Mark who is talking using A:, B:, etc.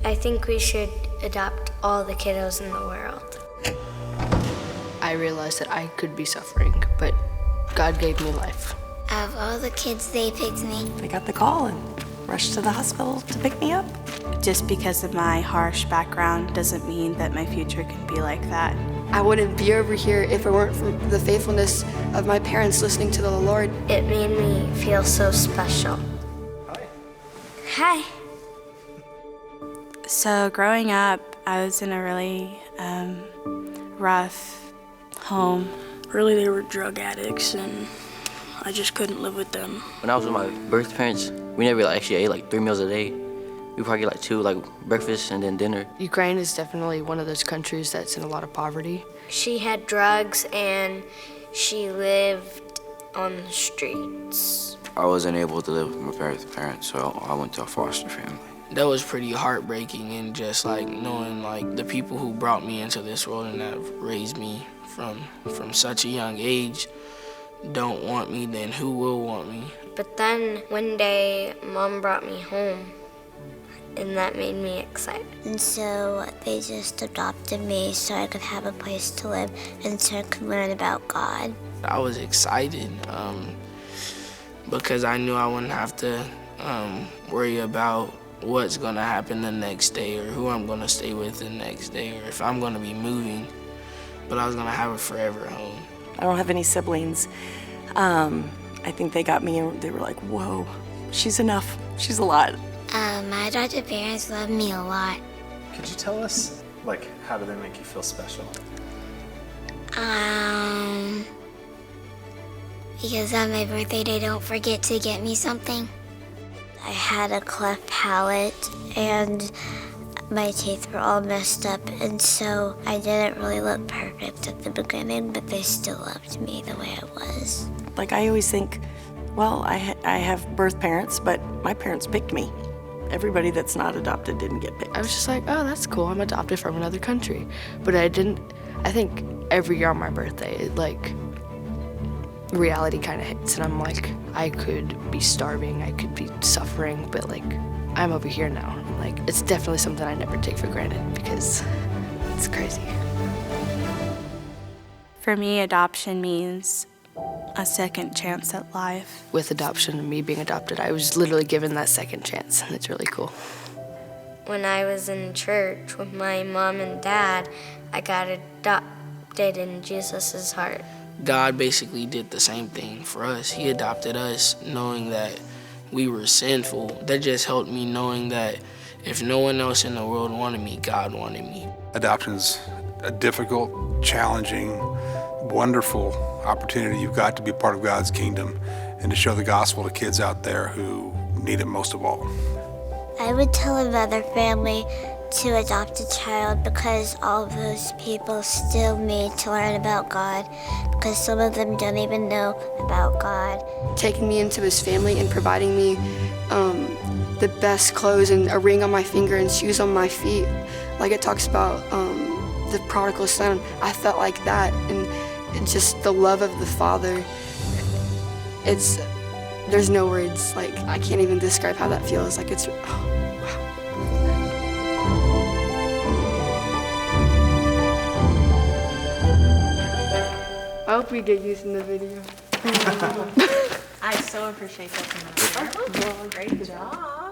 A: I think we should adopt all the kiddos in the world.
B: I realized that I could be suffering, but God gave me life.
A: Of all the kids, they picked me.
C: They got the call and rushed to the hospital to pick me up.
D: Just because of my harsh background doesn't mean that my future can be like that.
E: I wouldn't be over here if it weren't for the faithfulness of my parents listening to the Lord.
A: It made me feel so special. Hi.
D: So growing up, I was in a really rough home.
F: Really, they were drug addicts, and I just couldn't live with them.
G: When I was with my birth parents, we never actually ate like 3 meals a day. We probably get like 2, like breakfast and then dinner.
B: Ukraine is definitely one of those countries that's in a lot of poverty.
A: She had drugs and she lived on the streets.
H: I wasn't able to live with my parents, so I went to a foster family.
F: That was pretty heartbreaking, and just like knowing like the people who brought me into this world and have raised me from such a young age don't want me, then who will want me?
A: But then one day, Mom brought me home, and that made me excited. And so they just adopted me so I could have a place to live and so I could learn about God.
F: I was excited because I knew I wouldn't have to worry about what's gonna happen the next day or who I'm gonna stay with the next day or if I'm gonna be moving, but I was gonna have a forever home.
C: I don't have any siblings. I think they got me and they were like, whoa, she's enough. She's a lot.
A: My adopted parents love me a lot.
I: Could you tell us, like, how do they make you feel special?
A: Because on my birthday they don't forget to get me something. I had a cleft palate and my teeth were all messed up, and so I didn't really look perfect at the beginning, but they still loved me the way I was.
C: Like, I always think, well, I have birth parents, but my parents picked me. Everybody that's not adopted didn't get picked.
B: I was just like, oh, that's cool. I'm adopted from another country. But I think every year on my birthday, reality kind of hits, and I'm like, I could be starving, I could be suffering, but I'm over here now. It's definitely something I never take for granted because it's crazy.
D: For me, adoption means a second chance at life.
B: With adoption and me being adopted, I was literally given that second chance, and it's really cool.
A: When I was in church with my mom and dad, I got adopted in Jesus' heart.
F: God basically did the same thing for us. He adopted us knowing that we were sinful. That just helped me knowing that if no one else in the world wanted me, God wanted me.
J: Adoption's a difficult, challenging, wonderful opportunity you've got to be part of God's kingdom and to show the gospel to kids out there who need it most of all.
A: I would tell another family to adopt a child because all of those people still need to learn about God, because some of them don't even know about God.
E: Taking me into his family and providing me the best clothes and a ring on my finger and shoes on my feet. Like it talks about the prodigal son. I felt like that, and just the love of the Father. There's no words. I can't even describe how that feels. It's, wow. I hope we get used in the video.
C: I so appreciate that. Great job.